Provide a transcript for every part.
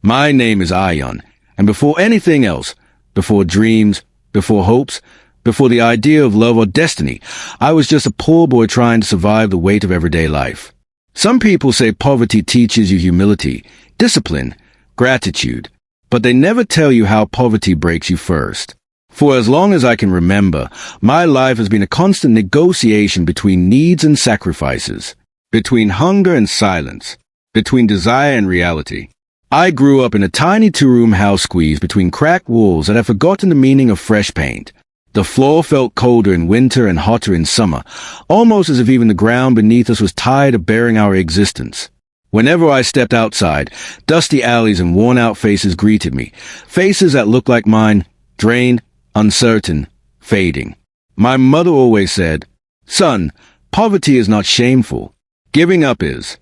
My name is Ion, and before anything else, before dreams, before hopes, before the idea of love or destiny, I was just a poor boy trying to survive the weight of everyday life. Some people say poverty teaches you humility, discipline, gratitude, but they never tell you how poverty breaks you first. For as long as I can remember, my life has been a constant negotiation between needs and sacrifices, between hunger and silence, between desire and reality. I grew up in a tiny two-room house squeezed between cracked walls that had forgotten the meaning of fresh paint. The floor felt colder in winter and hotter in summer, almost as if even the ground beneath us was tired of bearing our existence. Whenever I stepped outside, dusty alleys and worn-out faces greeted me, faces that looked like mine, drained, uncertain, fading. My mother always said, "Son, poverty is not shameful. Giving up is."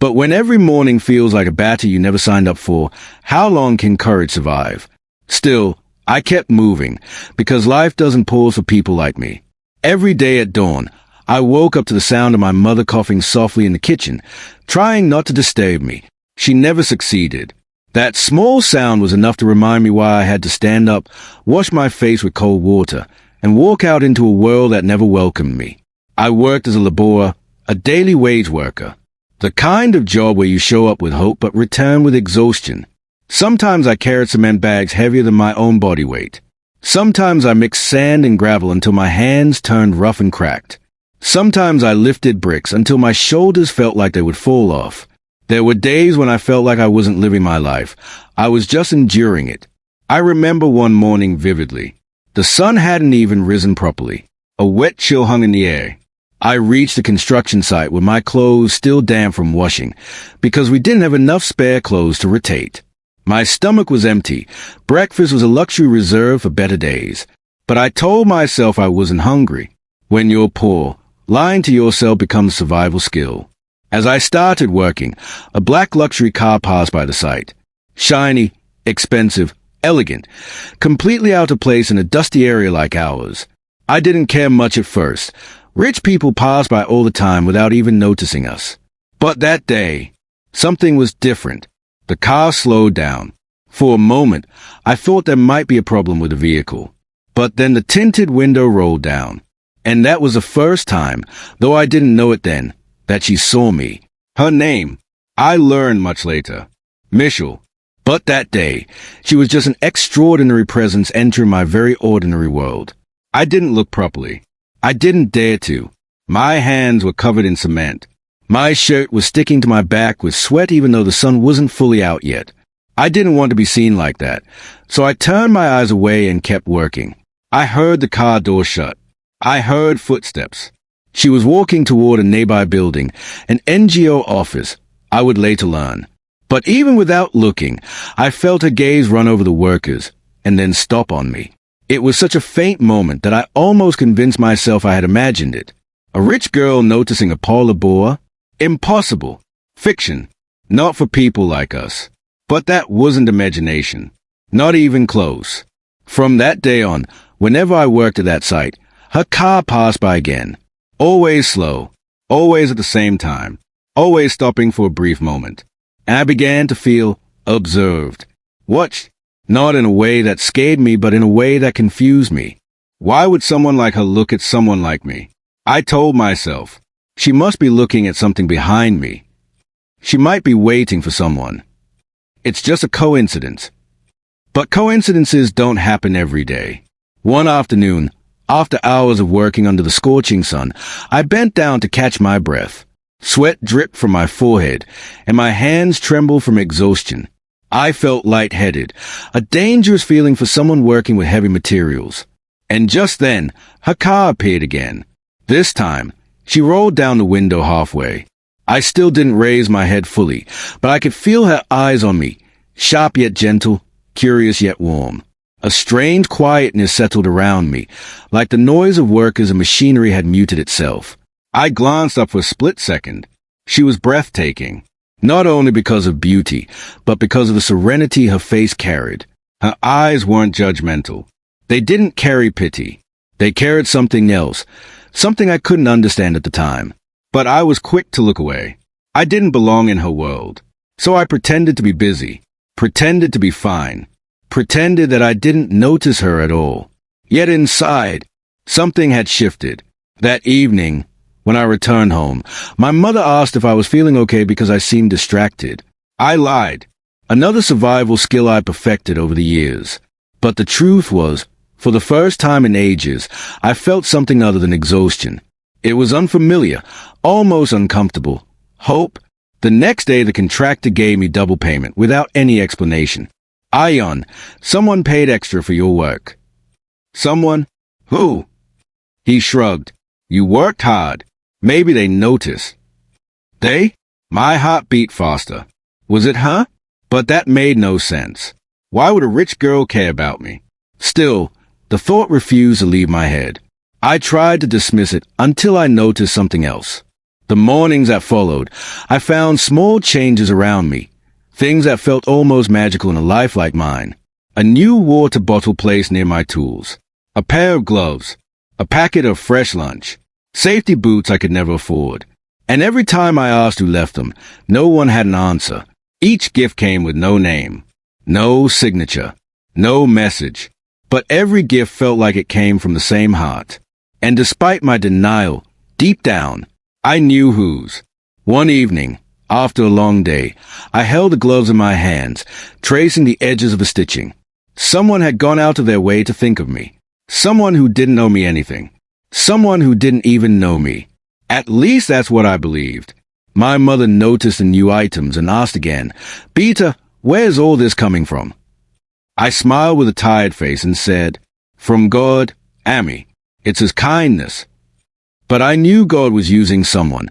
But when every morning feels like a battle you never signed up for, how long can courage survive? Still, I kept moving, because life doesn't pause for people like me. Every day at dawn, I woke up to the sound of my mother coughing softly in the kitchen, trying not to disturb me. She never succeeded. That small sound was enough to remind me why I had to stand up, wash my face with cold water, and walk out into a world that never welcomed me. I worked as a laborer, a daily wage worker. The kind of job where you show up with hope but return with exhaustion. Sometimes I carried cement bags heavier than my own body weight. Sometimes I mixed sand and gravel until my hands turned rough and cracked. Sometimes I lifted bricks until my shoulders felt like they would fall off. There were days when I felt like I wasn't living my life. I was just enduring it. I remember one morning vividly. The sun hadn't even risen properly. A wet chill hung in the air. I reached the construction site with my clothes still damp from washing, because we didn't have enough spare clothes to rotate. My stomach was empty. Breakfast was a luxury reserved for better days. But I told myself I wasn't hungry. When you're poor, lying to yourself becomes a survival skill. As I started working, a black luxury car passed by the site. Shiny, expensive, elegant, completely out of place in a dusty area like ours. I didn't care much at first. Rich people passed by all the time without even noticing us. But that day, something was different. The car slowed down. For a moment, I thought there might be a problem with the vehicle. But then the tinted window rolled down. And that was the first time, though I didn't know it then, that she saw me. Her name, I learned much later. Michelle. But that day, she was just an extraordinary presence entering my very ordinary world. I didn't look properly. I didn't dare to. My hands were covered in cement. My shirt was sticking to my back with sweat even though the sun wasn't fully out yet. I didn't want to be seen like that, so I turned my eyes away and kept working. I heard the car door shut. I heard footsteps. She was walking toward a nearby building, an NGO office, I would later learn. But even without looking, I felt her gaze run over the workers, and then stop on me. It was such a faint moment that I almost convinced myself I had imagined it. A rich girl noticing a poor laborer? Impossible. Fiction. Not for people like us. But that wasn't imagination. Not even close. From that day on, whenever I worked at that site, her car passed by again. Always slow. Always at the same time. Always stopping for a brief moment. And I began to feel observed. Watched. Not in a way that scared me, but in a way that confused me. Why would someone like her look at someone like me? I told myself, she must be looking at something behind me. She might be waiting for someone. It's just a coincidence. But coincidences don't happen every day. One afternoon, after hours of working under the scorching sun, I bent down to catch my breath. Sweat dripped from my forehead, and my hands trembled from exhaustion. I felt lightheaded, a dangerous feeling for someone working with heavy materials. And just then, her car appeared again. This time, she rolled down the window halfway. I still didn't raise my head fully, but I could feel her eyes on me, sharp yet gentle, curious yet warm. A strange quietness settled around me, like the noise of workers and machinery had muted itself. I glanced up for a split second. She was breathtaking. Not only because of beauty, but because of the serenity her face carried. Her eyes weren't judgmental. They didn't carry pity. They carried something else, something I couldn't understand at the time. But I was quick to look away. I didn't belong in her world. So I pretended to be busy. pretended to be fine, pretended that I didn't notice her at all. Yet inside, something had shifted. That evening, when I returned home, my mother asked if I was feeling okay because I seemed distracted. I lied. Another survival skill I perfected over the years. But the truth was, for the first time in ages, I felt something other than exhaustion. It was unfamiliar, almost uncomfortable. Hope. The next day the contractor gave me double payment without any explanation. Ion, someone paid extra for your work. Someone? Who? He shrugged. You worked hard. Maybe they noticed. They? My heart beat faster. Was it her? But that made no sense. Why would a rich girl care about me? Still, the thought refused to leave my head. I tried to dismiss it until I noticed something else. The mornings that followed, I found small changes around me, things that felt almost magical in a life like mine. A new water bottle placed near my tools, a pair of gloves, a packet of fresh lunch, safety boots I could never afford. And every time I asked who left them, no one had an answer. Each gift came with no name, no signature, no message. But every gift felt like it came from the same heart. And despite my denial, deep down, I knew whose. One evening, after a long day, I held the gloves in my hands, tracing the edges of the stitching. Someone had gone out of their way to think of me. Someone who didn't owe me anything. Someone who didn't even know me. At least that's what I believed. My mother noticed the new items and asked again, Beta, where's all this coming from? I smiled with a tired face and said, From God, Amy. It's his kindness. But I knew God was using someone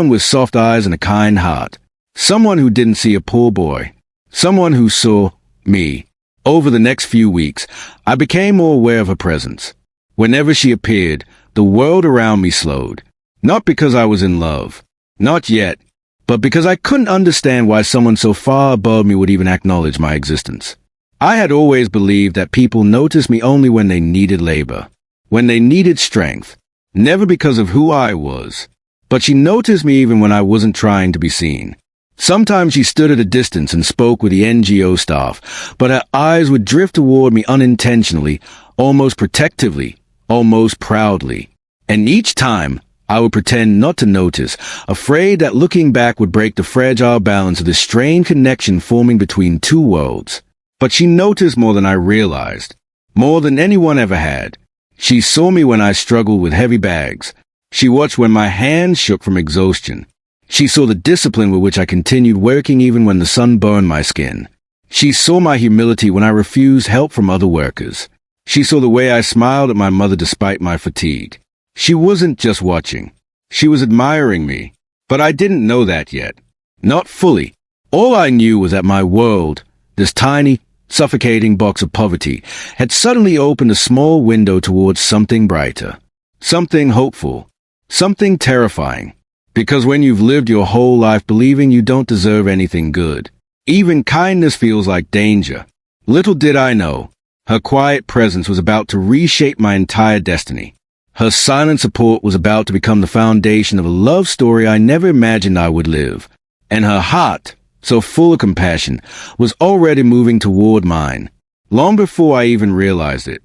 with soft eyes and a kind heart, someone who didn't see a poor boy, someone who saw me. Over the next few weeks, I became more aware of her presence. Whenever she appeared, the world around me slowed. Not because I was in love, not yet, but because I couldn't understand why someone so far above me would even acknowledge my existence. I had always believed that people noticed me only when they needed labor, when they needed strength, never because of who I was. But she noticed me even when I wasn't trying to be seen. Sometimes she stood at a distance and spoke with the NGO staff, but her eyes would drift toward me unintentionally, almost protectively, almost proudly. And each time, I would pretend not to notice, afraid that looking back would break the fragile balance of this strained connection forming between two worlds. But she noticed more than I realized, more than anyone ever had. She saw me when I struggled with heavy bags. She watched when my hands shook from exhaustion. She saw the discipline with which I continued working even when the sun burned my skin. She saw my humility when I refused help from other workers. She saw the way I smiled at my mother despite my fatigue. She wasn't just watching. She was admiring me. But I didn't know that yet. Not fully. All I knew was that my world, this tiny, suffocating box of poverty, had suddenly opened a small window towards something brighter, something hopeful, something terrifying. Because when you've lived your whole life believing you don't deserve anything good, even kindness feels like danger. Little did I know, her quiet presence was about to reshape my entire destiny. Her silent support was about to become the foundation of a love story I never imagined I would live. And her heart, so full of compassion, was already moving toward mine, long before I even realized it.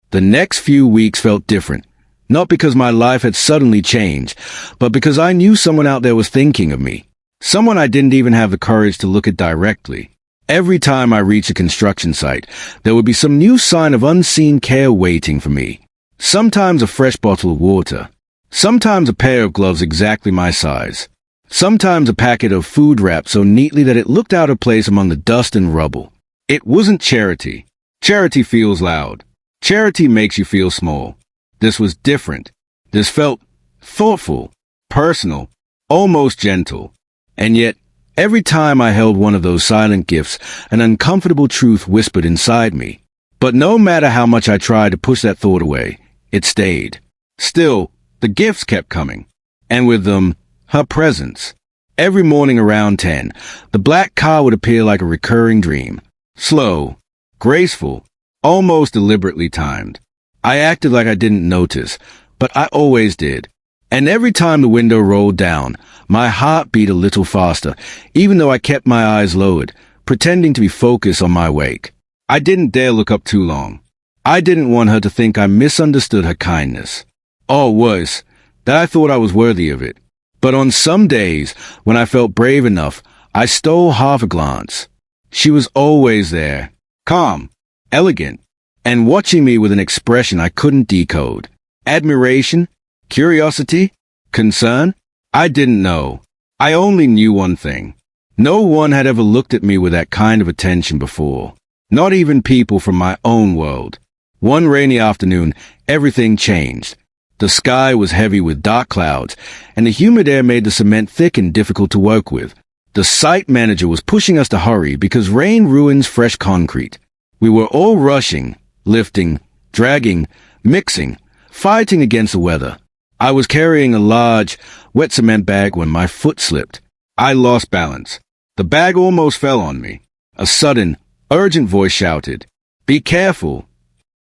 The next few weeks felt different, not because my life had suddenly changed, but because I knew someone out there was thinking of me, someone I didn't even have the courage to look at directly. Every time I reached a construction site, there would be some new sign of unseen care waiting for me. Sometimes a fresh bottle of water, sometimes a pair of gloves exactly my size, sometimes a packet of food wrapped so neatly that it looked out of place among the dust and rubble. It wasn't charity. Charity feels loud. Charity makes you feel small. This was different. This felt thoughtful, personal, almost gentle. And yet, every time I held one of those silent gifts, an uncomfortable truth whispered inside me. But no matter how much I tried to push that thought away, it stayed. Still, the gifts kept coming. And with them, her presence. Every morning around 10, the black car would appear like a recurring dream. Slow, graceful, almost deliberately timed. I acted like I didn't notice, but I always did. And every time the window rolled down, my heart beat a little faster, even though I kept my eyes lowered, pretending to be focused on my wake. I didn't dare look up too long. I didn't want her to think I misunderstood her kindness. Or worse, that I thought I was worthy of it. But on some days, when I felt brave enough, I stole half a glance. She was always there, calm, elegant, and watching me with an expression I couldn't decode. Admiration? Curiosity? Concern? I didn't know. I only knew one thing. No one had ever looked at me with that kind of attention before. Not even people from my own world. One rainy afternoon, everything changed. The sky was heavy with dark clouds, and the humid air made the cement thick and difficult to work with. The site manager was pushing us to hurry because rain ruins fresh concrete. We were all rushing, lifting, dragging, mixing, fighting against the weather. I was carrying a large, wet cement bag when my foot slipped. I lost balance. The bag almost fell on me. A sudden, urgent voice shouted, "Be careful!"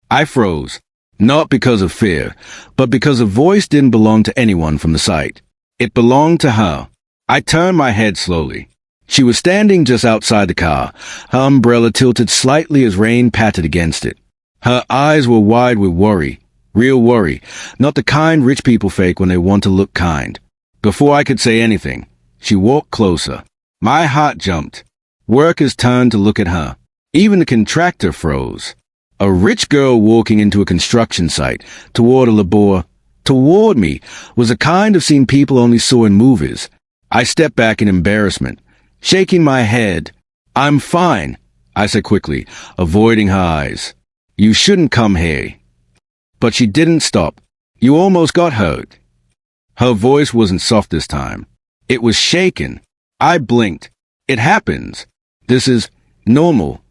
I froze, not because of fear, but because the voice didn't belong to anyone from the site. It belonged to her. I turned my head slowly. She was standing just outside the car, her umbrella tilted slightly as rain pattered against it. Her eyes were wide with worry, real worry, not the kind rich people fake when they want to look kind. Before I could say anything, she walked closer. My heart jumped. Workers turned to look at her. Even the contractor froze. A rich girl walking into a construction site, toward a labor, toward me, was a kind of scene people only saw in movies. I stepped back in embarrassment, shaking my head. "I'm fine," I said quickly, avoiding her eyes. "You shouldn't come here." But she didn't stop. "You almost got hurt." Her voice wasn't soft this time. It was shaken. I blinked. "It happens. This is normal."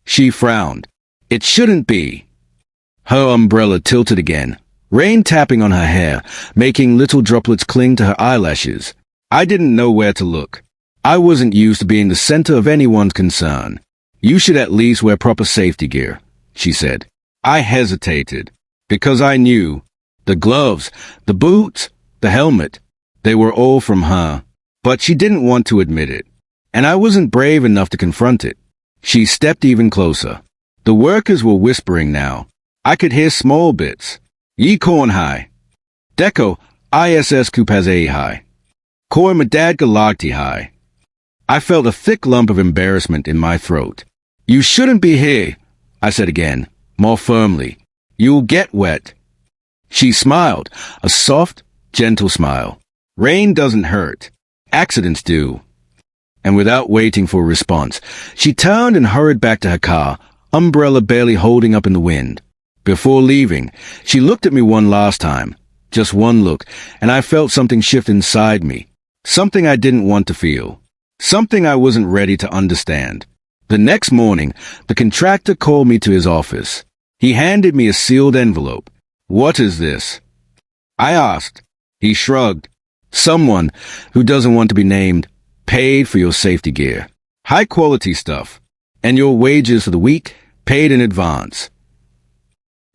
She frowned. "It shouldn't be." Her umbrella tilted again, rain tapping on her hair, making little droplets cling to her eyelashes. I didn't know where to look. I wasn't used to being the center of anyone's concern. "You should at least wear proper safety gear," she said. I hesitated, because I knew. The gloves, the boots, the helmet, they were all from her. But she didn't want to admit it, and I wasn't brave enough to confront it. She stepped even closer. The workers were whispering now. I could hear small bits. "Ye corn high. Deco, ISS Kupazei high. Koi Madad Galagti high." I felt a thick lump of embarrassment in my throat. "You shouldn't be here," I said again, more firmly. "You'll get wet." She smiled, a soft, gentle smile. "Rain doesn't hurt. Accidents do." And without waiting for a response, she turned and hurried back to her car, umbrella barely holding up in the wind. Before leaving, she looked at me one last time, just one look, and I felt something shift inside me, something I didn't want to feel, something I wasn't ready to understand. The next morning, the contractor called me to his office. He handed me a sealed envelope. "What is this?" I asked. He shrugged. "Someone who doesn't want to be named paid for your safety gear. High-quality stuff. And your wages for the week paid in advance."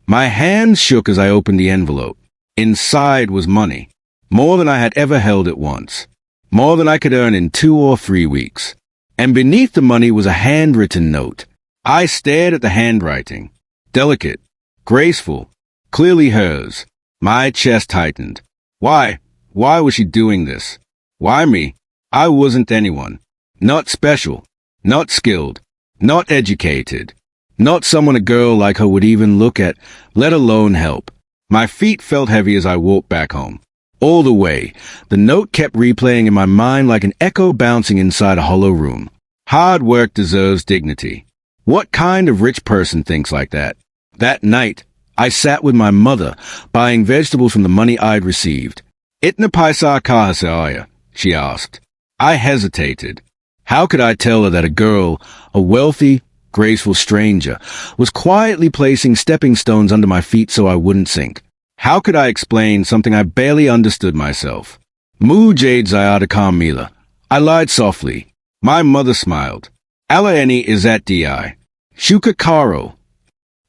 My hands shook as I opened the envelope. Inside was money. More than I had ever held at once. More than I could earn in 2 or 3 weeks. And beneath the money was a handwritten note. I stared at the handwriting. Delicate, graceful, clearly hers. My chest tightened. Why was she doing this? Why me? I wasn't anyone. Not special. Not skilled. Not educated. Not someone a girl like her would even look at, let alone help. My feet felt heavy as I walked back home. All the way, the note kept replaying in my mind like an echo bouncing inside a hollow room. Hard work deserves dignity. What kind of rich person thinks like that? That night, I sat with my mother, buying vegetables from the money I'd received. "Itna paisa kahasaya?" she asked. I hesitated. How could I tell her that a girl, a wealthy, graceful stranger, was quietly placing stepping stones under my feet so I wouldn't sink? How could I explain something I barely understood myself? "Mu jade zayada Carmila." I lied softly. My mother smiled. "Alaeni is at di. Shuka karo."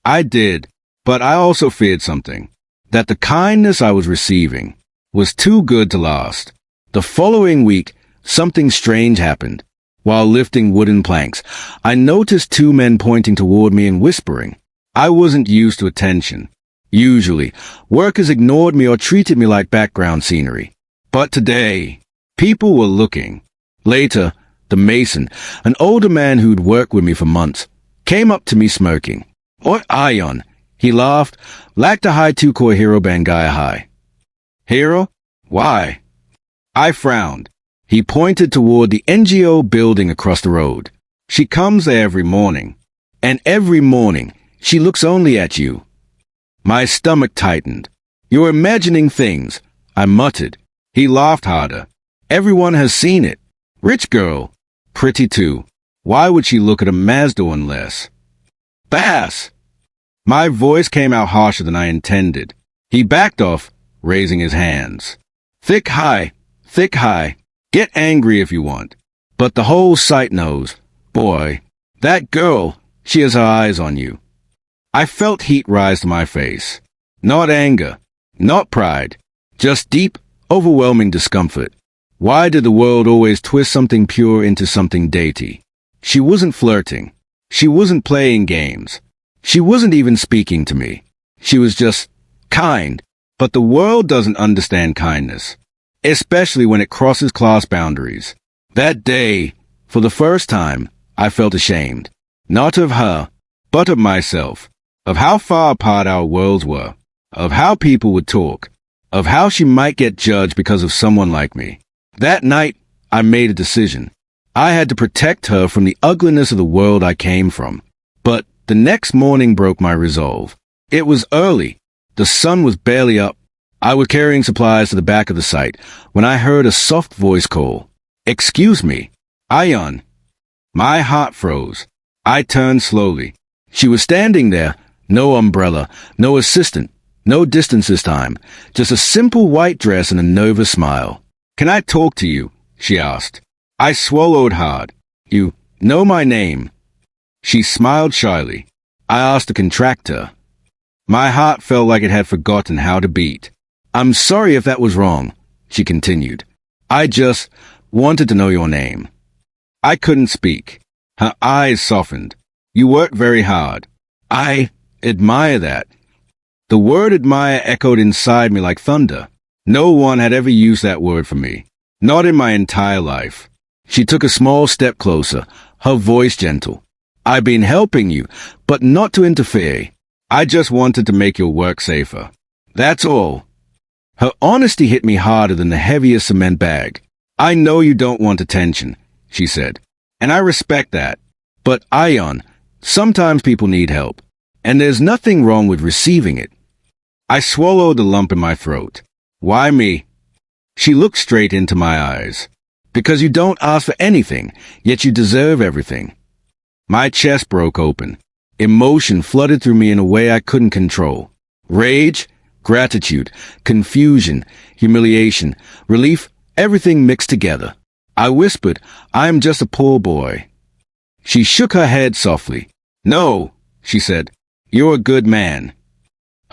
I did, but I also feared something. That the kindness I was receiving was too good to last. The following week, something strange happened. while lifting wooden planks. I noticed two men pointing toward me and whispering. I wasn't used to attention. Usually, workers ignored me or treated me like background scenery. But today, people were looking. Later, the mason, an older man who'd worked with me for months, came up to me smirking. "Oi, Ion," he laughed, like the high two-core hero Bangaya High. "Hero? Why?" I frowned. He pointed toward the NGO building across the road. "She comes there every morning. And every morning, she looks only at you." My stomach tightened. "You're imagining things," I muttered. He laughed harder. "Everyone has seen it. Rich girl. Pretty too. Why would she look at a Mazda unless—" "Bass!" My voice came out harsher than I intended. He backed off, raising his hands. Thick high. Get angry if you want. But the whole site knows. Boy, that girl, she has her eyes on you." I felt heat rise to my face. Not anger, not pride, just deep, overwhelming discomfort. Why did the world always twist something pure into something dainty? She wasn't flirting. She wasn't playing games. She wasn't even speaking to me. She was just kind. But the world doesn't understand kindness, especially when it crosses class boundaries. That day, for the first time, I felt ashamed. Not of her, but of myself. Of how far apart our worlds were. Of how people would talk. Of how she might get judged because of someone like me. That night, I made a decision. I had to protect her from the ugliness of the world I came from. But the next morning broke my resolve. It was early. The sun was barely up. I was carrying supplies to the back of the site when I heard a soft voice call. "Excuse me, Ion." My heart froze. I turned slowly. She was standing there, no umbrella, no assistant, no distance this time, just a simple white dress and a nervous smile. "Can I talk to you?" she asked. I swallowed hard. "You know my name?" She smiled shyly. I asked to contract her. My heart felt like it had forgotten how to beat. "I'm sorry if that was wrong," she continued. "I just wanted to know your name." I couldn't speak. Her eyes softened. "You work very hard." "I admire that." The word admire echoed inside me like thunder. No one had ever used that word for me. Not in my entire life. She took a small step closer, her voice gentle. "I've been helping you, but not to interfere. I just wanted to make your work safer. That's all." Her honesty hit me harder than the heaviest cement bag. "I know you don't want attention," she said, "and I respect that. But Ion, sometimes people need help, and there's nothing wrong with receiving it." I swallowed the lump in my throat. "Why me?" She looked straight into my eyes. "Because you don't ask for anything, yet you deserve everything." My chest broke open. Emotion flooded through me in a way I couldn't control. Rage, gratitude, confusion, humiliation, relief, everything mixed together. I whispered, "I am just a poor boy." She shook her head softly. "No," she said, "you're a good man."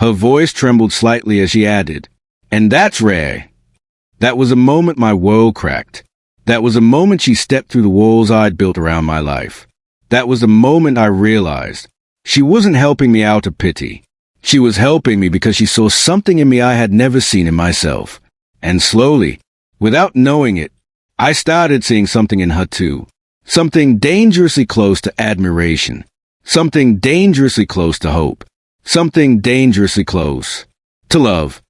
Her voice trembled slightly as she added, "And that's rare." That was a moment my world cracked. That was a moment she stepped through the walls I'd built around my life. That was the moment I realized she wasn't helping me out of pity. She was helping me because she saw something in me I had never seen in myself. And slowly, without knowing it, I started seeing something in her too. Something dangerously close to admiration. Something dangerously close to hope. Something dangerously close to love.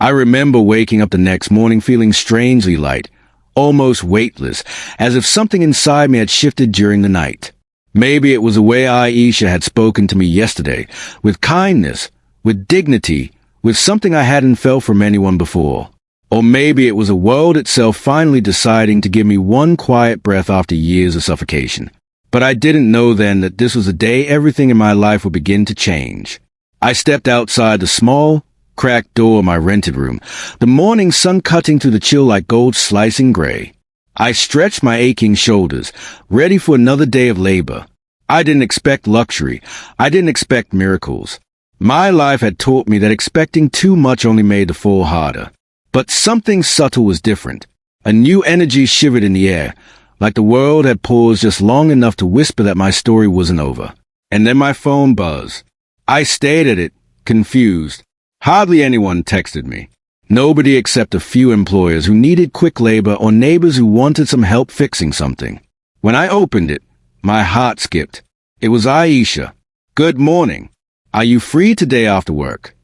I remember waking up the next morning feeling strangely light, almost weightless, as if something inside me had shifted during the night. Maybe it was the way Aisha had spoken to me yesterday, with kindness, with dignity, with something I hadn't felt from anyone before. Or maybe it was the world itself finally deciding to give me one quiet breath after years of suffocation. But I didn't know then that this was the day everything in my life would begin to change. I stepped outside the small, cracked door of my rented room, the morning sun cutting through the chill like gold slicing gray. I stretched my aching shoulders, ready for another day of labor. I didn't expect luxury. I didn't expect miracles. My life had taught me that expecting too much only made the fall harder. But something subtle was different. A new energy shivered in the air, like the world had paused just long enough to whisper that my story wasn't over. And then my phone buzzed. I stared at it, confused. Hardly anyone texted me. Nobody except a few employers who needed quick labor or neighbors who wanted some help fixing something. When I opened it, my heart skipped. It was Aisha. Good morning. Are you free today after work?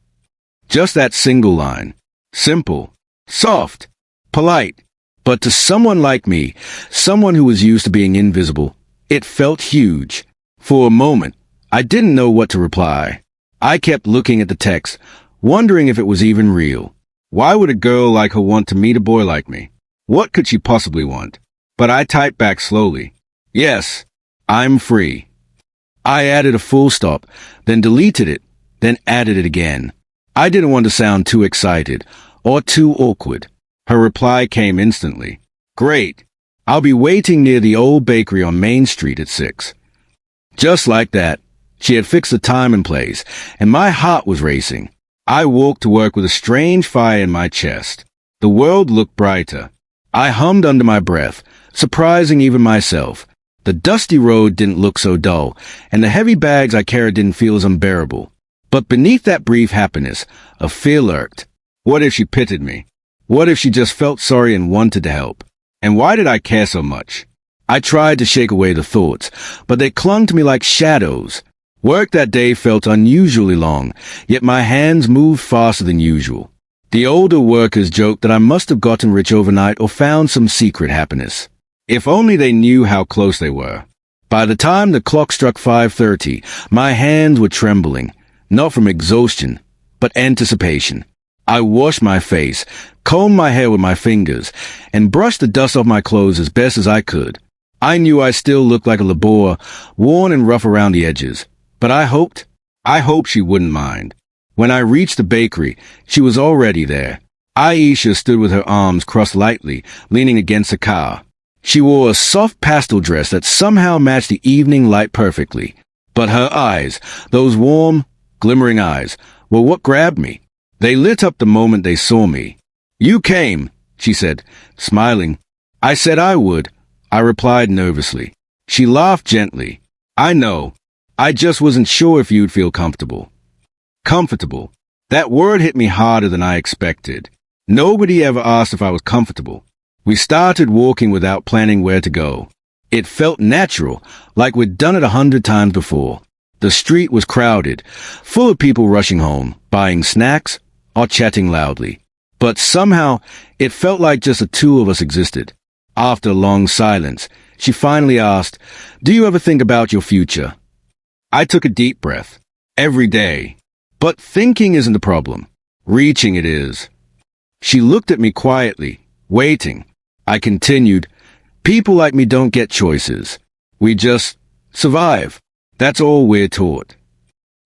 Just that single line. Simple, soft, polite. But to someone like me, someone who was used to being invisible, it felt huge. For a moment, I didn't know what to reply. I kept looking at the text, wondering if it was even real. Why would a girl like her want to meet a boy like me? What could she possibly want? But I typed back slowly. Yes, I'm free. I added a full stop, then deleted it, then added it again. I didn't want to sound too excited or too awkward. Her reply came instantly. Great. I'll be waiting near the old bakery on Main Street at 6. Just like that, she had fixed the time and place, and my heart was racing. I walked to work with a strange fire in my chest. The world looked brighter. I hummed under my breath, surprising even myself. The dusty road didn't look so dull, and the heavy bags I carried didn't feel as unbearable. But beneath that brief happiness, a fear lurked. What if she pitied me? What if she just felt sorry and wanted to help? And why did I care so much? I tried to shake away the thoughts, but they clung to me like shadows. Work that day felt unusually long, yet my hands moved faster than usual. The older workers joked that I must have gotten rich overnight or found some secret happiness. If only they knew how close they were. By the time the clock struck 5:30, my hands were trembling, not from exhaustion, but anticipation. I washed my face, combed my hair with my fingers, and brushed the dust off my clothes as best as I could. I knew I still looked like a labourer, worn and rough around the edges. But I hoped she wouldn't mind. When I reached the bakery, she was already there. Aisha stood with her arms crossed lightly, leaning against a car. She wore a soft pastel dress that somehow matched the evening light perfectly. But her eyes, those warm, glimmering eyes, were what grabbed me. They lit up the moment they saw me. You came, she said, smiling. I said I would. I replied nervously. She laughed gently. I know. I just wasn't sure if you'd feel comfortable. Comfortable. That word hit me harder than I expected. Nobody ever asked if I was comfortable. We started walking without planning where to go. It felt natural, like we'd done it 100 times before. The street was crowded, full of people rushing home, buying snacks, or chatting loudly. But somehow, it felt like just the two of us existed. After a long silence, she finally asked, "Do you ever think about your future?" I took a deep breath. Every day. But thinking isn't the problem. Reaching it is. She looked at me quietly, waiting. I continued, "People like me don't get choices. We just survive. That's all we're taught."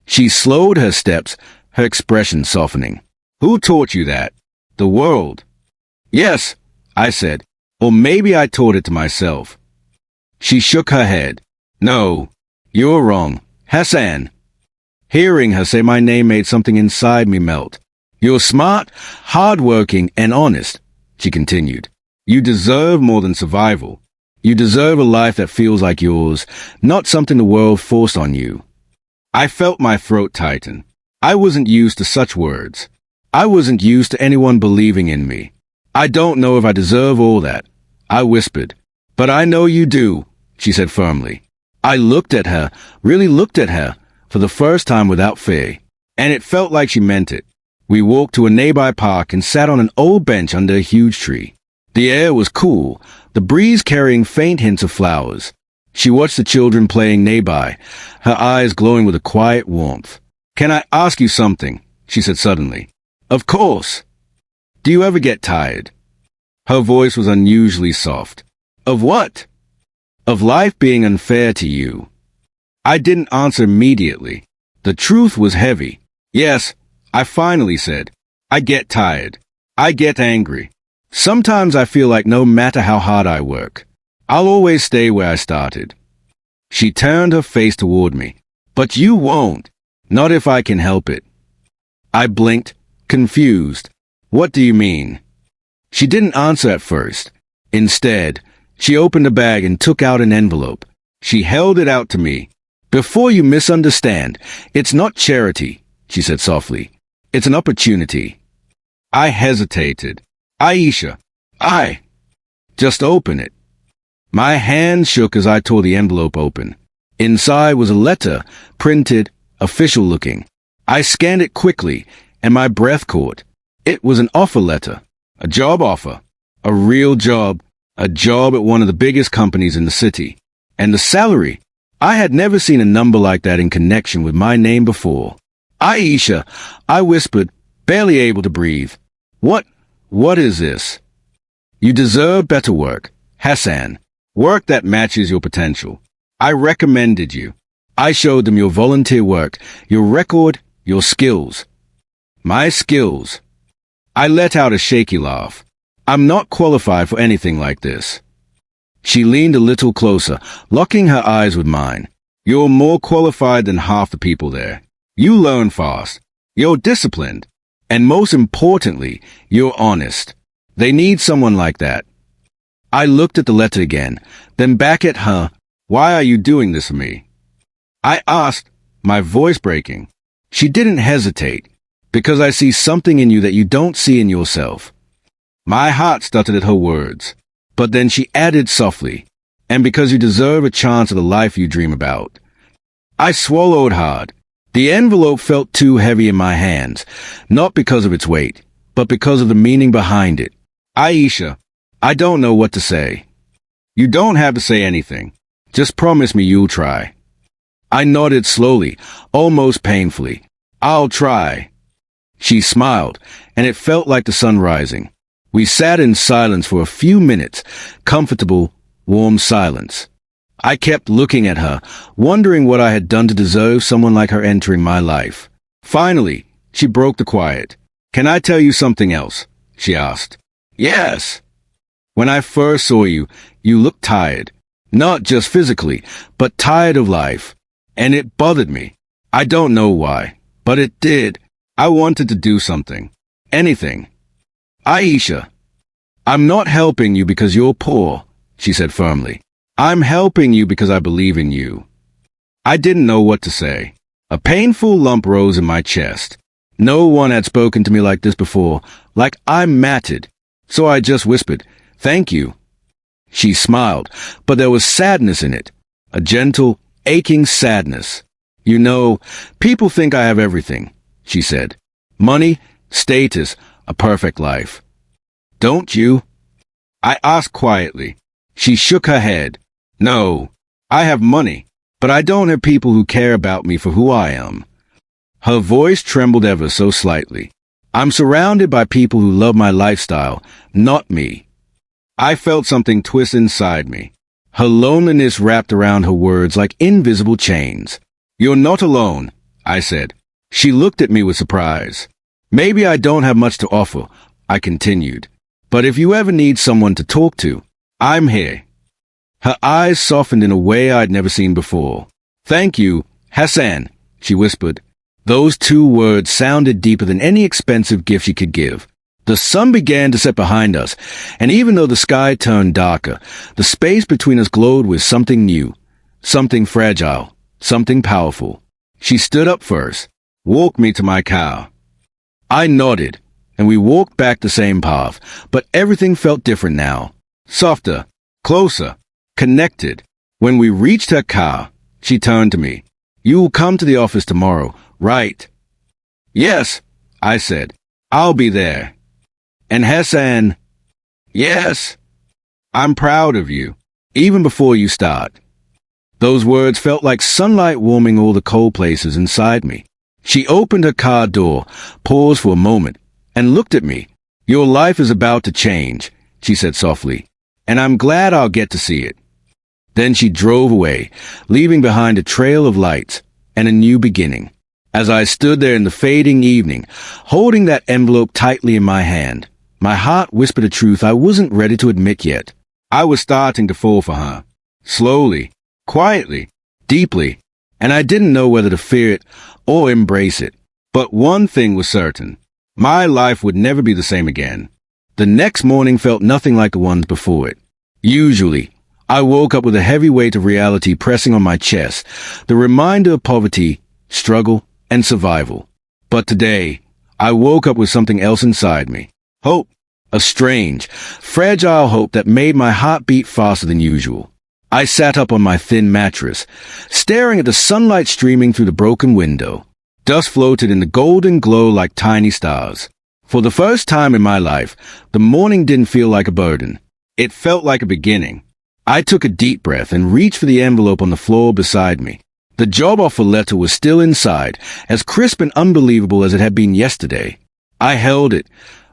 She slowed her steps, her expression softening. "Who taught you that?" "The world." "Yes," I said. "Or maybe I taught it to myself." She shook her head. "No, you're wrong. Hassan." Hearing her say my name made something inside me melt. "You're smart, hardworking, and honest," she continued. "You deserve more than survival. You deserve a life that feels like yours, not something the world forced on you." I felt my throat tighten. I wasn't used to such words. I wasn't used to anyone believing in me. "I don't know if I deserve all that," I whispered. "But I know you do," she said firmly. I looked at her, really looked at her, for the first time without fear, and it felt like she meant it. We walked to a nearby park and sat on an old bench under a huge tree. The air was cool, the breeze carrying faint hints of flowers. She watched the children playing nearby, her eyes glowing with a quiet warmth. "Can I ask you something?" she said suddenly. "Of course." "Do you ever get tired?" Her voice was unusually soft. "Of what?" "Of life being unfair to you." I didn't answer immediately. The truth was heavy. "Yes," I finally said. "I get tired. I get angry. Sometimes I feel like no matter how hard I work, I'll always stay where I started." She turned her face toward me. "But you won't. Not if I can help it." I blinked, confused. "What do you mean?" She didn't answer at first. Instead, She opened a bag and took out an envelope. She held it out to me. "Before you misunderstand, it's not charity," she said softly. "It's an opportunity." I hesitated. "Aisha, just open it." My hand shook as I tore the envelope open. Inside was a letter, printed, official-looking. I scanned it quickly, and my breath caught. It was an offer letter, a job offer, a real job, a job at one of the biggest companies in the city. And the salary, I had never seen a number like that in connection with my name before. "Aisha," I whispered, barely able to breathe. What is this?" "You deserve better work, Hassan. Work that matches your potential. I recommended you. I showed them your volunteer work, your record, your skills." "My skills?" I let out a shaky laugh. "I'm not qualified for anything like this." She leaned a little closer, locking her eyes with mine. "You're more qualified than half the people there. You learn fast. You're disciplined. And most importantly, you're honest. They need someone like that." I looked at the letter again, then back at her. "Why are you doing this for me?" I asked, my voice breaking. She didn't hesitate. "Because I see something in you that you don't see in yourself." My heart stuttered at her words. But then she added softly, "And because you deserve a chance at the life you dream about." I swallowed hard. The envelope felt too heavy in my hands, not because of its weight, but because of the meaning behind it. "Aisha, I don't know what to say." "You don't have to say anything. Just promise me you'll try." I nodded slowly, almost painfully. "I'll try." She smiled, and it felt like the sun rising. We sat in silence for a few minutes, comfortable, warm silence. I kept looking at her, wondering what I had done to deserve someone like her entering my life. Finally, she broke the quiet. "Can I tell you something else?" she asked. "Yes." "When I first saw you, you looked tired. Not just physically, but tired of life. And it bothered me. I don't know why, but it did. I wanted to do something. Anything." "Aisha, I'm not helping you because you're poor," she said firmly. "I'm helping you because I believe in you." I didn't know what to say. A painful lump rose in my chest. No one had spoken to me like this before, like I mattered. So I just whispered, "Thank you." She smiled, but there was sadness in it. A gentle, aching sadness. "You know, people think I have everything," she said. "Money, status, a perfect life. Don't you?" I asked quietly. She shook her head. "No, I have money, but I don't have people who care about me for who I am." Her voice trembled ever so slightly. "I'm surrounded by people who love my lifestyle, not me." I felt something twist inside me. Her loneliness wrapped around her words like invisible chains. "You're not alone," I said. She looked at me with surprise. "Maybe I don't have much to offer," I continued. "But if you ever need someone to talk to, I'm here." Her eyes softened in a way I'd never seen before. "Thank you, Hassan," she whispered. Those two words sounded deeper than any expensive gift she could give. The sun began to set behind us, and even though the sky turned darker, the space between us glowed with something new, something fragile, something powerful. She stood up first, walked me to my car. I nodded, and we walked back the same path, but everything felt different now. Softer, closer, connected. When we reached her car, she turned to me. "You will come to the office tomorrow, right?" "Yes," I said. "I'll be there." "And Hassan?" "Yes." "I'm proud of you, even before you start." Those words felt like sunlight warming all the cold places inside me. She opened her car door, paused for a moment, and looked at me. "Your life is about to change," she said softly, "and I'm glad I'll get to see it." Then she drove away, leaving behind a trail of lights and a new beginning. As I stood there in the fading evening, holding that envelope tightly in my hand, my heart whispered a truth I wasn't ready to admit yet. I was starting to fall for her. Slowly, quietly, deeply, and I didn't know whether to fear it or embrace it. But one thing was certain. My life would never be the same again. The next morning felt nothing like the ones before it. Usually, I woke up with a heavy weight of reality pressing on my chest, the reminder of poverty, struggle, and survival. But today, I woke up with something else inside me. Hope. A strange, fragile hope that made my heart beat faster than usual. I sat up on my thin mattress, staring at the sunlight streaming through the broken window. Dust floated in the golden glow like tiny stars. For the first time in my life, the morning didn't feel like a burden. It felt like a beginning. I took a deep breath and reached for the envelope on the floor beside me. The job offer letter was still inside, as crisp and unbelievable as it had been yesterday. I held it,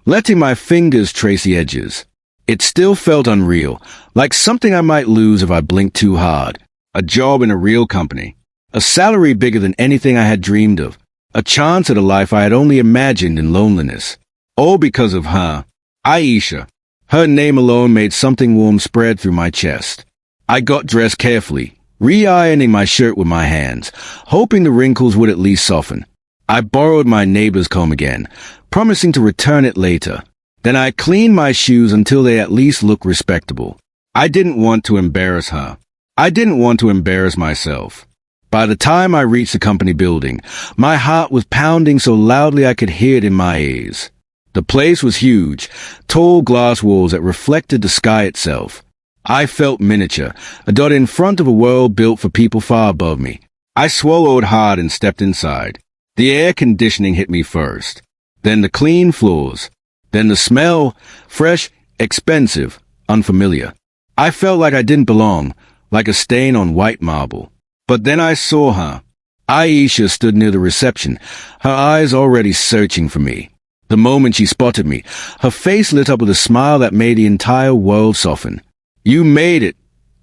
letting my fingers trace the edges. It still felt unreal, like something I might lose if I blinked too hard. A job in a real company. A salary bigger than anything I had dreamed of. A chance at a life I had only imagined in loneliness. All because of her, Aisha. Her name alone made something warm spread through my chest. I got dressed carefully, re-ironing my shirt with my hands, hoping the wrinkles would at least soften. I borrowed my neighbor's comb again, promising to return it later. Then I cleaned my shoes until they at least looked respectable. I didn't want to embarrass her. I didn't want to embarrass myself. By the time I reached the company building, my heart was pounding so loudly I could hear it in my ears. The place was huge, tall glass walls that reflected the sky itself. I felt miniature, a dot in front of a world built for people far above me. I swallowed hard and stepped inside. The air conditioning hit me first, then the clean floors, then the smell, fresh, expensive, unfamiliar. I felt like I didn't belong, like a stain on white marble. But then I saw her. Aisha stood near the reception, her eyes already searching for me. The moment she spotted me, her face lit up with a smile that made the entire world soften. "You made it,"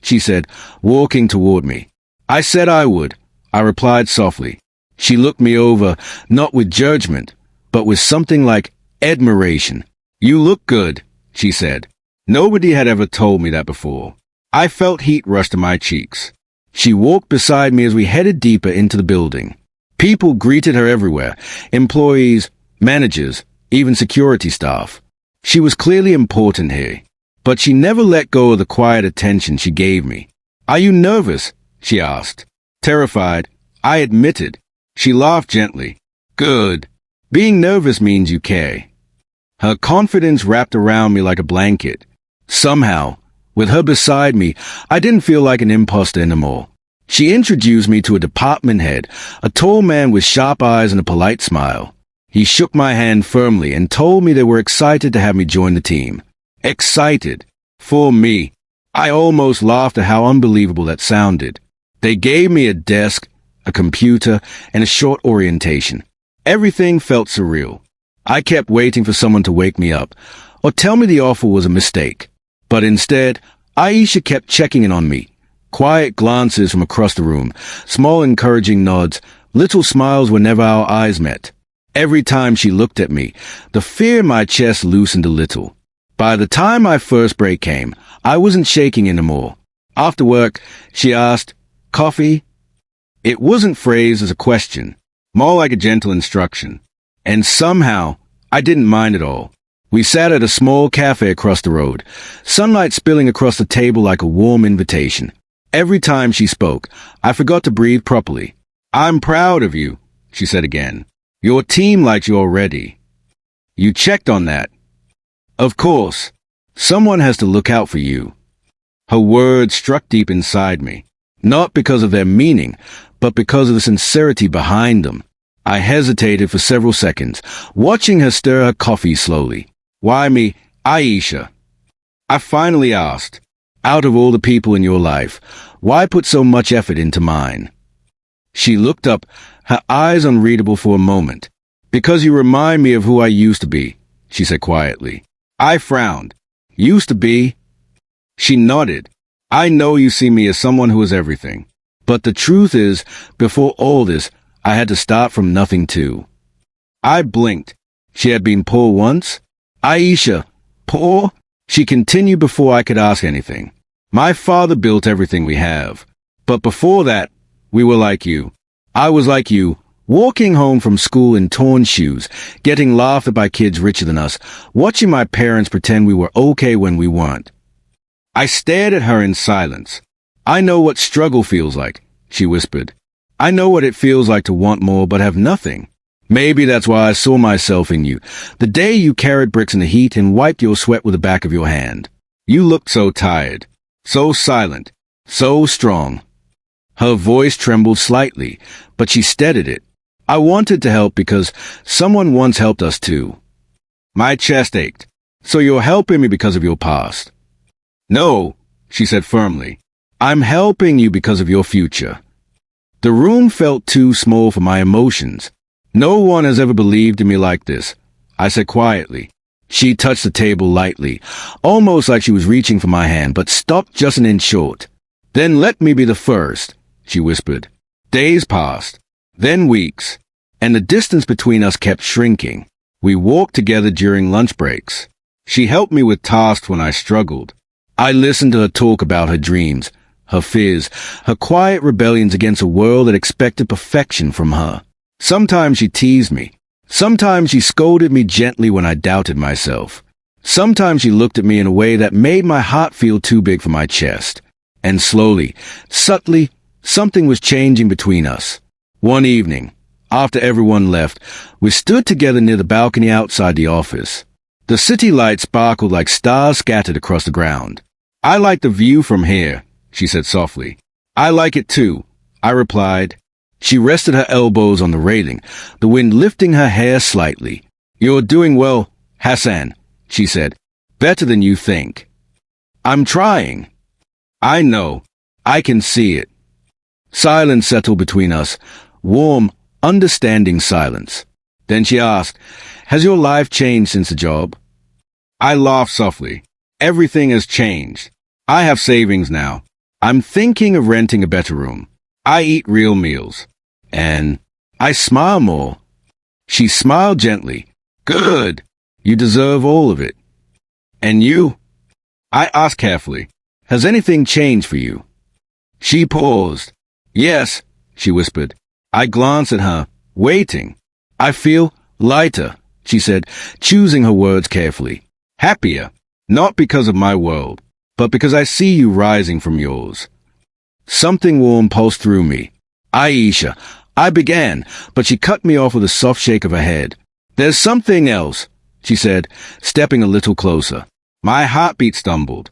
she said, walking toward me. I said I would. I replied softly. She looked me over, not with judgment, but with something like admiration. "You look good," she said. Nobody had ever told me that before. I felt heat rush to my cheeks. She walked beside me as we headed deeper into the building. People greeted her everywhere, employees, managers, even security staff. She was clearly important here, but she never let go of the quiet attention she gave me. "Are you nervous?" she asked. Terrified, I admitted. She laughed gently. "Good. Being nervous means you care." Her confidence wrapped around me like a blanket. Somehow, with her beside me, I didn't feel like an imposter anymore. She introduced me to a department head, a tall man with sharp eyes and a polite smile. He shook my hand firmly and told me they were excited to have me join the team. Excited. For me. I almost laughed at how unbelievable that sounded. They gave me a desk, a computer, and a short orientation. Everything felt surreal. I kept waiting for someone to wake me up, or tell me the offer was a mistake. But instead, Aisha kept checking in on me. Quiet glances from across the room, small encouraging nods, little smiles whenever our eyes met. Every time she looked at me, the fear in my chest loosened a little. By the time my first break came, I wasn't shaking anymore. After work, she asked, "Coffee?" It wasn't phrased as a question, more like a gentle instruction. And somehow, I didn't mind at all. We sat at a small cafe across the road, sunlight spilling across the table like a warm invitation. Every time she spoke, I forgot to breathe properly. "I'm proud of you," she said again. "Your team likes you already. You checked on that." "Of course. Someone has to look out for you." Her words struck deep inside me, not because of their meaning, but because of the sincerity behind them. I hesitated for several seconds, watching her stir her coffee slowly. "Why me, Aisha?" I finally asked, "Out of all the people in your life, why put so much effort into mine?" She looked up, her eyes unreadable for a moment. "Because you remind me of who I used to be," she said quietly. I frowned. "Used to be?" She nodded. "I know you see me as someone who is everything. But the truth is, before all this, I had to start from nothing too." I blinked. She had been poor once? "Aisha, poor?" She continued before I could ask anything. "My father built everything we have. But before that, we were like you. I was like you, walking home from school in torn shoes, getting laughed at by kids richer than us, watching my parents pretend we were okay when we weren't." I stared at her in silence. I know what struggle feels like, she whispered. I know what it feels like to want more but have nothing. Maybe that's why I saw myself in you. The day you carried bricks in the heat and wiped your sweat with the back of your hand. You looked so tired, so silent, so strong. Her voice trembled slightly, but she steadied it. I wanted to help because someone once helped us too. My chest ached. So you're helping me because of your past? No, she said firmly. I'm helping you because of your future. The room felt too small for my emotions. No one has ever believed in me like this, I said quietly. She touched the table lightly, almost like she was reaching for my hand, but stopped just an inch short. Then let me be the first, she whispered. Days passed, then weeks, and the distance between us kept shrinking. We walked together during lunch breaks. She helped me with tasks when I struggled. I listened to her talk about her dreams, her fears, her quiet rebellions against a world that expected perfection from her. Sometimes she teased me. Sometimes she scolded me gently when I doubted myself. Sometimes she looked at me in a way that made my heart feel too big for my chest. And slowly, subtly, something was changing between us. One evening, after everyone left, we stood together near the balcony outside the office. The city lights sparkled like stars scattered across the ground. I like the view from here, she said softly. I like it too, I replied. She rested her elbows on the railing, the wind lifting her hair slightly. You're doing well, Hassan, she said. Better than you think. I'm trying. I know. I can see it. Silence settled between us, warm, understanding silence. Then she asked, Has your life changed since the job? I laughed softly. Everything has changed. I have savings now. I'm thinking of renting a better room. I eat real meals. And I smile more. She smiled gently. Good. You deserve all of it. And you? I asked carefully. Has anything changed for you? She paused. Yes, she whispered. I glanced at her, waiting. I feel lighter, she said, choosing her words carefully. Happier, not because of my world, but because I see you rising from yours. Something warm pulsed through me. Aisha, I began, but she cut me off with a soft shake of her head. There's something else, she said, stepping a little closer. My heartbeat stumbled.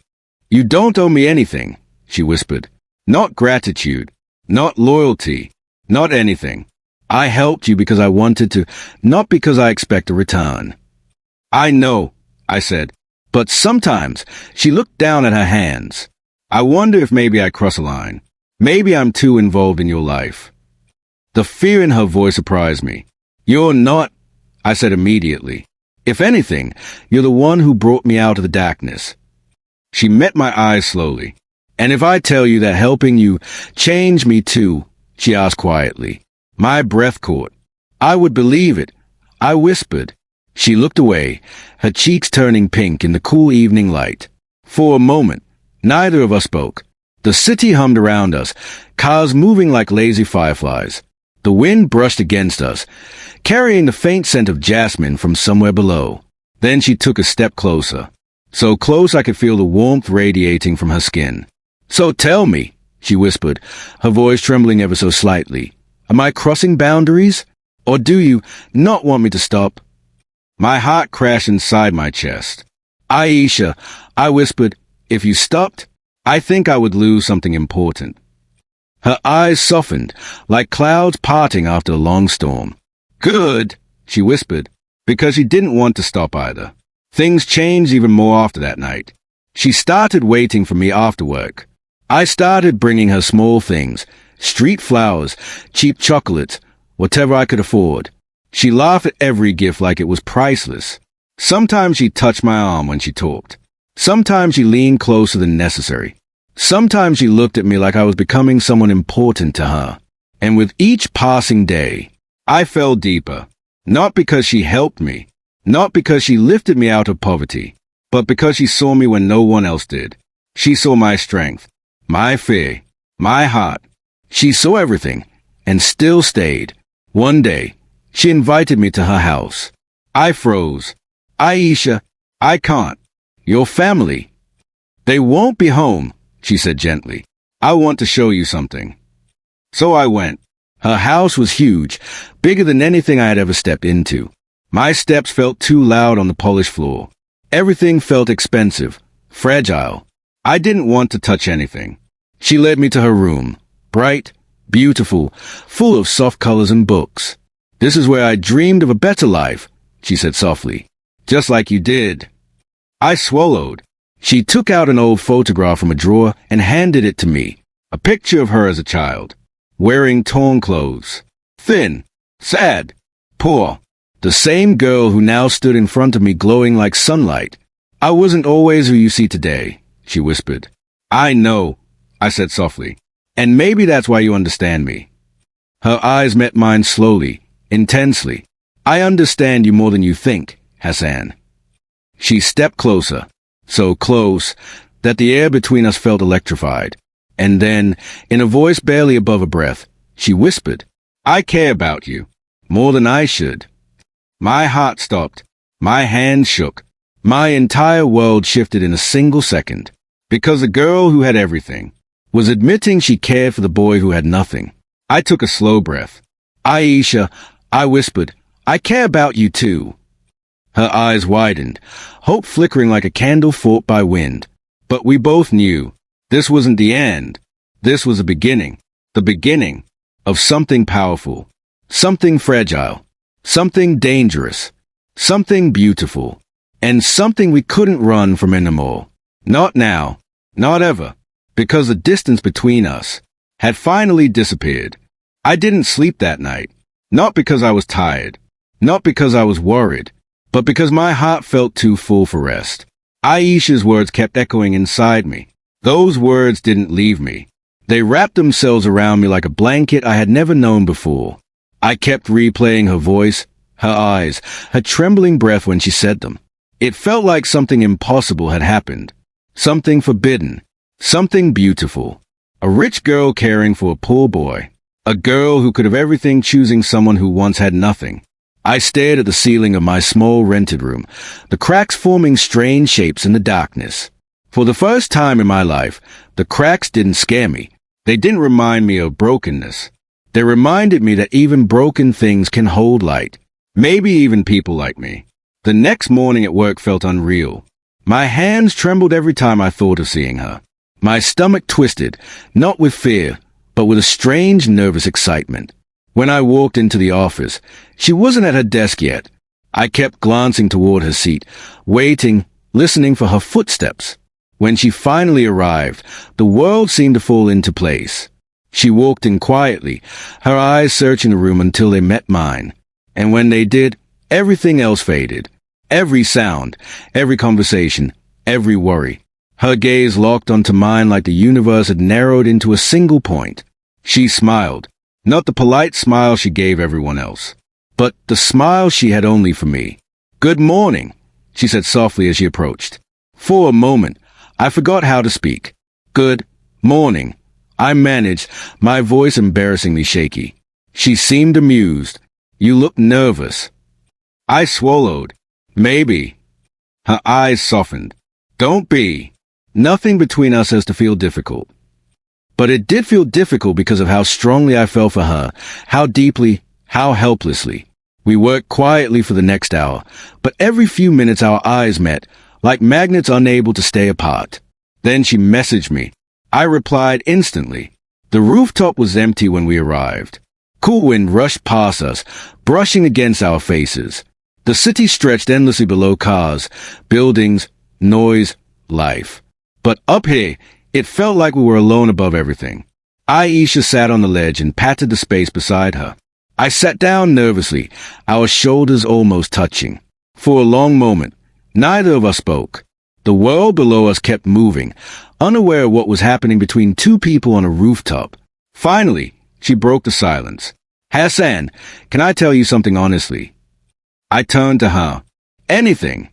You don't owe me anything, she whispered. Not gratitude, not loyalty, not anything. I helped you because I wanted to, not because I expect a return. I know, I said, but sometimes she looked down at her hands. I wonder if maybe I cross a line. Maybe I'm too involved in your life. The fear in her voice surprised me. You're not, I said immediately. If anything, you're the one who brought me out of the darkness. She met my eyes slowly. And if I tell you that helping you changed me too, she asked quietly. My breath caught. I would believe it. I whispered. She looked away, her cheeks turning pink in the cool evening light. For a moment, neither of us spoke. The city hummed around us, cars moving like lazy fireflies. The wind brushed against us, carrying the faint scent of jasmine from somewhere below. Then she took a step closer, so close I could feel the warmth radiating from her skin. So tell me, she whispered, her voice trembling ever so slightly. Am I crossing boundaries? Or do you not want me to stop? My heart crashed inside my chest. Aisha, I whispered, if you stopped, I think I would lose something important. Her eyes softened, like clouds parting after a long storm. Good, she whispered, because she didn't want to stop either. Things changed even more after that night. She started waiting for me after work. I started bringing her small things, street flowers, cheap chocolates, whatever I could afford. She laughed at every gift like it was priceless. Sometimes she touched my arm when she talked. Sometimes she leaned closer than necessary. Sometimes she looked at me like I was becoming someone important to her. And with each passing day, I fell deeper. Not because she helped me, not because she lifted me out of poverty, but because she saw me when no one else did. She saw my strength, my fear, my heart. She saw everything, and still stayed. One day, she invited me to her house. I froze. Aisha, I can't. Your family. They won't be home, she said gently. I want to show you something. So I went. Her house was huge, bigger than anything I had ever stepped into. My steps felt too loud on the polished floor. Everything felt expensive, fragile. I didn't want to touch anything. She led me to her room, bright, beautiful, full of soft colors and books. This is where I dreamed of a better life, she said softly. Just like you did. I swallowed. She took out an old photograph from a drawer and handed it to me. A picture of her as a child, wearing torn clothes. Thin, sad, poor. The same girl who now stood in front of me glowing like sunlight. I wasn't always who you see today, she whispered. I know, I said softly. And maybe that's why you understand me. Her eyes met mine slowly, intensely. I understand you more than you think, Hassan. She stepped closer, so close that the air between us felt electrified. And then, in a voice barely above a breath, she whispered, I care about you, more than I should. My heart stopped. My hands shook. My entire world shifted in a single second. Because a girl who had everything was admitting she cared for the boy who had nothing. I took a slow breath. Aisha, I whispered, I care about you too. Her eyes widened, hope flickering like a candle fought by wind. But we both knew this wasn't the end. This was the beginning of something powerful, something fragile, something dangerous, something beautiful, and something we couldn't run from anymore. Not now, not ever, because the distance between us had finally disappeared. I didn't sleep that night, not because I was tired, not because I was worried, but because my heart felt too full for rest. Aisha's words kept echoing inside me. Those words didn't leave me. They wrapped themselves around me like a blanket I had never known before. I kept replaying her voice, her eyes, her trembling breath when she said them. It felt like something impossible had happened. Something forbidden. Something beautiful. A rich girl caring for a poor boy. A girl who could have everything choosing someone who once had nothing. I stared at the ceiling of my small rented room, the cracks forming strange shapes in the darkness. For the first time in my life, the cracks didn't scare me. They didn't remind me of brokenness. They reminded me that even broken things can hold light. Maybe even people like me. The next morning at work felt unreal. My hands trembled every time I thought of seeing her. My stomach twisted, not with fear, but with a strange, nervous excitement. When I walked into the office, she wasn't at her desk yet. I kept glancing toward her seat, waiting, listening for her footsteps. When she finally arrived, the world seemed to fall into place. She walked in quietly, her eyes searching the room until they met mine. And when they did, everything else faded. Every sound, every conversation, every worry. Her gaze locked onto mine like the universe had narrowed into a single point. She smiled, not the polite smile she gave everyone else, but the smile she had only for me. Good morning, she said softly as she approached. For a moment, I forgot how to speak. Good morning, I managed, my voice embarrassingly shaky. She seemed amused. You look nervous. I swallowed. Maybe. Her eyes softened. Don't be. Nothing between us has to feel difficult. But it did feel difficult because of how strongly I felt for her, how deeply, how helplessly. We worked quietly for the next hour, but every few minutes our eyes met, like magnets unable to stay apart. Then she messaged me. I replied instantly. The rooftop was empty when we arrived. Cool wind rushed past us, brushing against our faces. The city stretched endlessly below cars, buildings, noise, life. But up here, it felt like we were alone above everything. Aisha sat on the ledge and patted the space beside her. I sat down nervously, our shoulders almost touching. For a long moment, neither of us spoke. The world below us kept moving, unaware of what was happening between two people on a rooftop. Finally, she broke the silence. Hassan, can I tell you something honestly? I turned to her. Anything.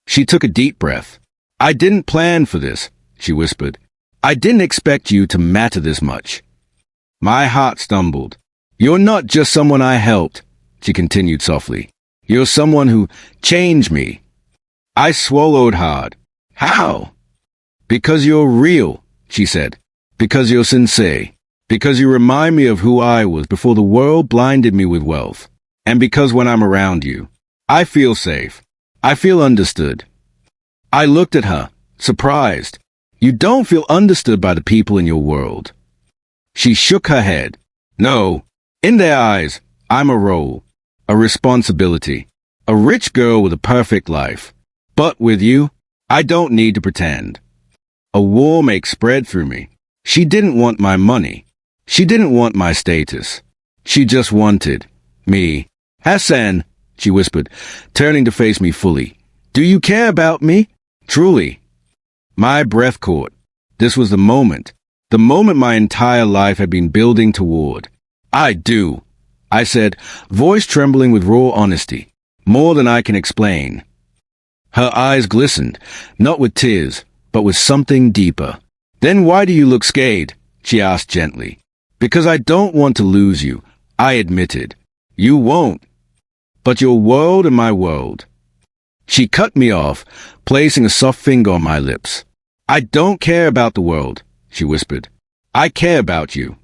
She took a deep breath. I didn't plan for this, she whispered. I didn't expect you to matter this much. My heart stumbled. You're not just someone I helped, she continued softly. You're someone who changed me. I swallowed hard. How? Because you're real, she said. Because you're sincere. Because you remind me of who I was before the world blinded me with wealth. And because when I'm around you, I feel safe. I feel understood. I looked at her, surprised. You don't feel understood by the people in your world. She shook her head. No. In their eyes, I'm a role, a responsibility, a rich girl with a perfect life. But with you, I don't need to pretend. A warm ache spread through me. She didn't want my money. She didn't want my status. She just wanted me. Hassan, she whispered, turning to face me fully. Do you care about me? Truly. My breath caught. This was the moment my entire life had been building toward. I do, I said, voice trembling with raw honesty. More than I can explain. Her eyes glistened, not with tears, but with something deeper. Then why do you look scared? She asked gently. Because I don't want to lose you, I admitted. You won't. But your world and my world. She cut me off, placing a soft finger on my lips. I don't care about the world, she whispered. I care about you.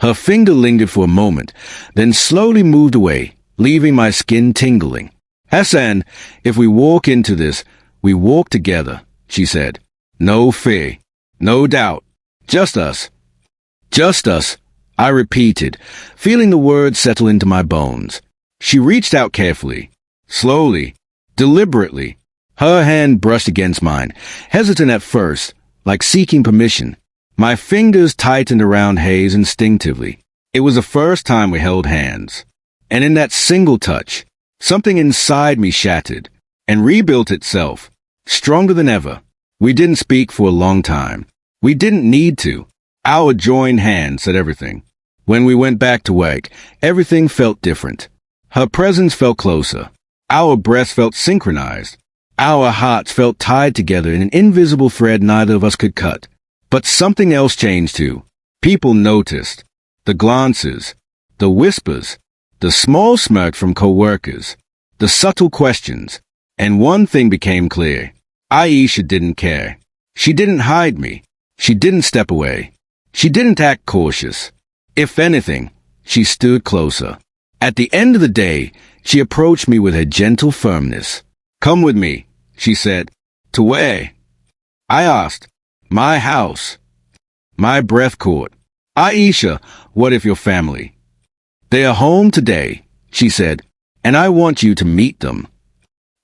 Her finger lingered for a moment, then slowly moved away, leaving my skin tingling. Hassan, if we walk into this, we walk together, she said. No fear, no doubt, just us. Just us, I repeated, feeling the words settle into my bones. She reached out carefully, slowly, deliberately. Her hand brushed against mine, hesitant at first, like seeking permission. My fingers tightened around Hayes instinctively. It was the first time we held hands. And in that single touch, something inside me shattered and rebuilt itself, stronger than ever. We didn't speak for a long time. We didn't need to. Our joined hands said everything. When we went back to work, everything felt different. Her presence felt closer. Our breaths felt synchronized. Our hearts felt tied together in an invisible thread neither of us could cut. But something else changed too. People noticed. The glances, the whispers, the small smirk from co-workers, the subtle questions. And one thing became clear. Aisha didn't care. She didn't hide me. She didn't step away. She didn't act cautious. If anything, she stood closer. At the end of the day, she approached me with her gentle firmness. Come with me, she said. To where? I asked. My house. My breath caught. Aisha, what if your family? They are home today, she said, and I want you to meet them.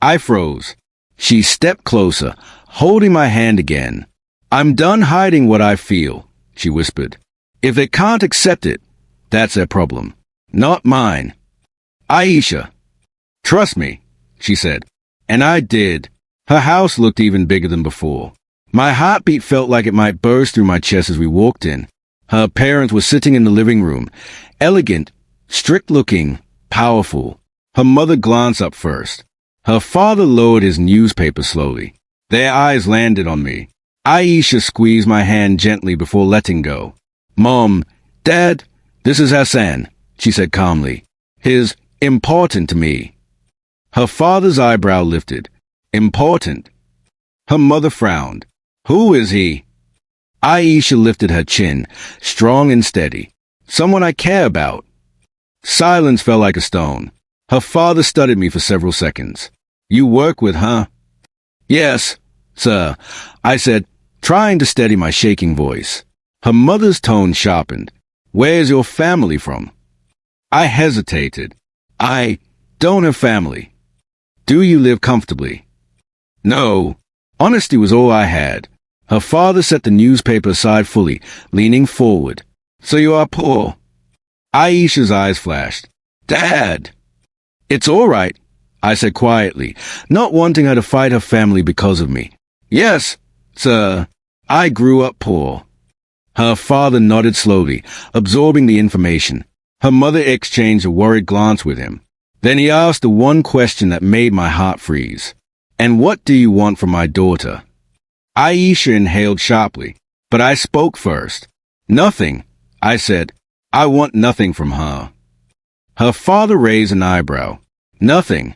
I froze. She stepped closer, holding my hand again. I'm done hiding what I feel, she whispered. If they can't accept it, that's their problem, not mine. Aisha. Trust me, she said. And I did. Her house looked even bigger than before. My heartbeat felt like it might burst through my chest as we walked in. Her parents were sitting in the living room, elegant, strict-looking, powerful. Her mother glanced up first. Her father lowered his newspaper slowly. Their eyes landed on me. Aisha squeezed my hand gently before letting go. Mom, Dad, this is Hassan, she said calmly. He's important to me. Her father's eyebrow lifted. Important. Her mother frowned. Who is he? Aisha lifted her chin, strong and steady. Someone I care about. Silence fell like a stone. Her father studied me for several seconds. You work with her? Yes, sir, I said, trying to steady my shaking voice. Her mother's tone sharpened. Where's your family from? I hesitated. I don't have family. Do you live comfortably? No. Honesty was all I had. Her father set the newspaper aside fully, leaning forward. So you are poor? Aisha's eyes flashed. Dad! It's all right, I said quietly, not wanting her to fight her family because of me. Yes, sir. I grew up poor. Her father nodded slowly, absorbing the information. Her mother exchanged a worried glance with him. Then he asked the one question that made my heart freeze. And what do you want from my daughter? Aisha inhaled sharply, but I spoke first. Nothing, I said. I want nothing from her. Her father raised an eyebrow. Nothing.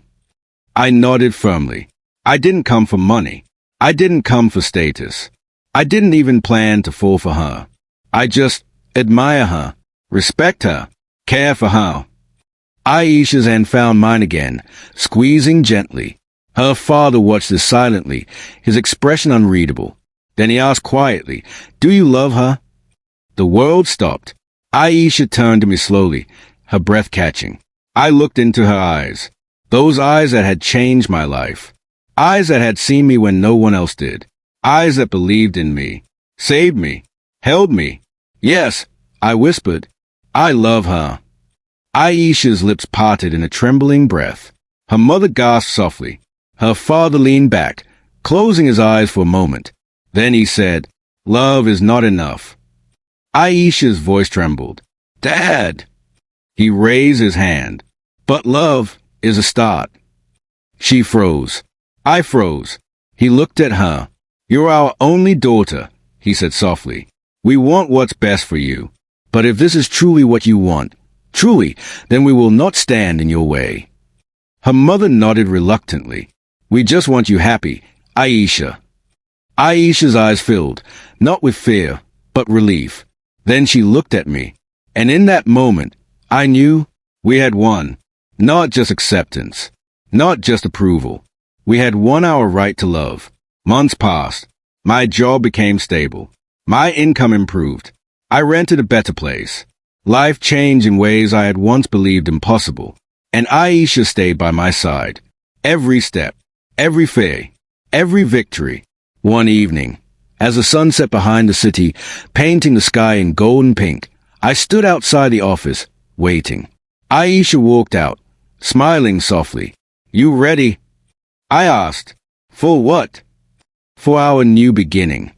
I nodded firmly. I didn't come for money. I didn't come for status. I didn't even plan to fall for her. I just admire her, respect her, care for her. Aisha's hand found mine again, squeezing gently. Her father watched this silently, his expression unreadable. Then he asked quietly, "Do you love her?" The world stopped. Aisha turned to me slowly, her breath catching. I looked into her eyes. Those eyes that had changed my life. Eyes that had seen me when no one else did. Eyes that believed in me, saved me, held me. "Yes," I whispered. "I love her." Aisha's lips parted in a trembling breath. Her mother gasped softly. Her father leaned back, closing his eyes for a moment. Then he said, "Love is not enough." Aisha's voice trembled. "Dad!" He raised his hand. "But love is a start." She froze. I froze. He looked at her. "You're our only daughter," he said softly. "We want what's best for you. But if this is truly what you want, truly, then we will not stand in your way." Her mother nodded reluctantly. "We just want you happy, Aisha." Aisha's eyes filled, not with fear, but relief. Then she looked at me, and in that moment, I knew we had won. Not just acceptance, not just approval. We had won our right to love. Months passed. My job became stable. My income improved. I rented a better place. Life changed in ways I had once believed impossible. And Aisha stayed by my side. Every step, every fear, every victory. One evening, as the sun set behind the city, painting the sky in gold and pink, I stood outside the office, waiting. Aisha walked out, smiling softly. "You ready?" I asked. "For what?" "For our new beginning."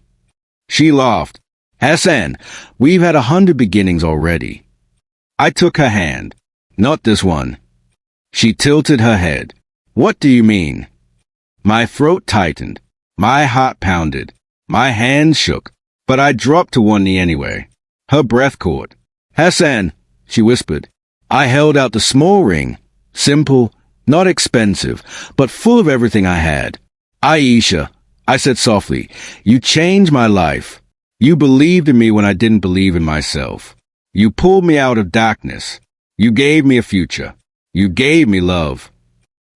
She laughed. "Hassan, we've had 100 beginnings already." I took her hand. "Not this one." She tilted her head. "What do you mean?" My throat tightened. My heart pounded. My hands shook. But I dropped to one knee anyway. Her breath caught. "Hassan," she whispered. I held out the small ring. Simple, not expensive, but full of everything I had. "Aisha," I said softly, "you changed my life. You believed in me when I didn't believe in myself. You pulled me out of darkness. You gave me a future. You gave me love."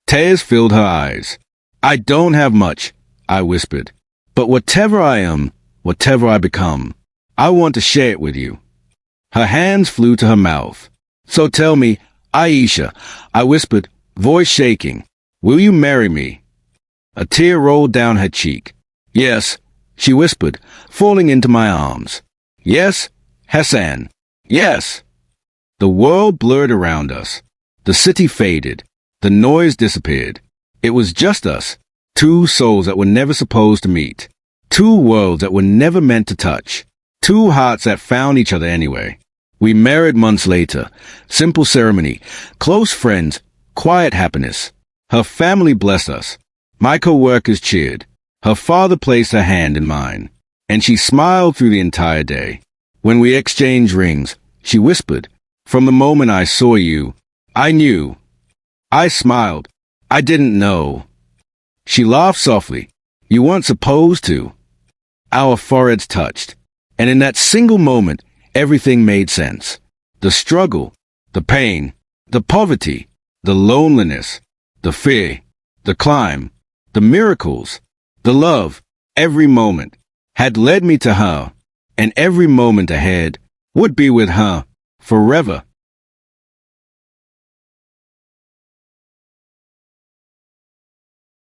Tears filled her eyes. "I don't have much," I whispered. "But whatever I am, whatever I become, I want to share it with you." Her hands flew to her mouth. "So tell me, Aisha," I whispered, voice shaking, "will you marry me?" A tear rolled down her cheek. "Yes," she whispered, falling into my arms. "Yes, Hassan. Yes." The world blurred around us. The city faded. The noise disappeared. It was just us, two souls that were never supposed to meet, two worlds that were never meant to touch, two hearts that found each other anyway. We married months later. Simple ceremony, close friends, quiet happiness. Her family blessed us. My co-workers cheered. Her father placed her hand in mine, and she smiled through the entire day. When we exchanged rings, she whispered, "From the moment I saw you, I knew." I smiled. I didn't know. She laughed softly. "You weren't supposed to." Our foreheads touched, and in that single moment, everything made sense. The struggle, the pain, the poverty, the loneliness, the fear, the climb, the miracles, the love, every moment had led me to her, and every moment ahead would be with her forever.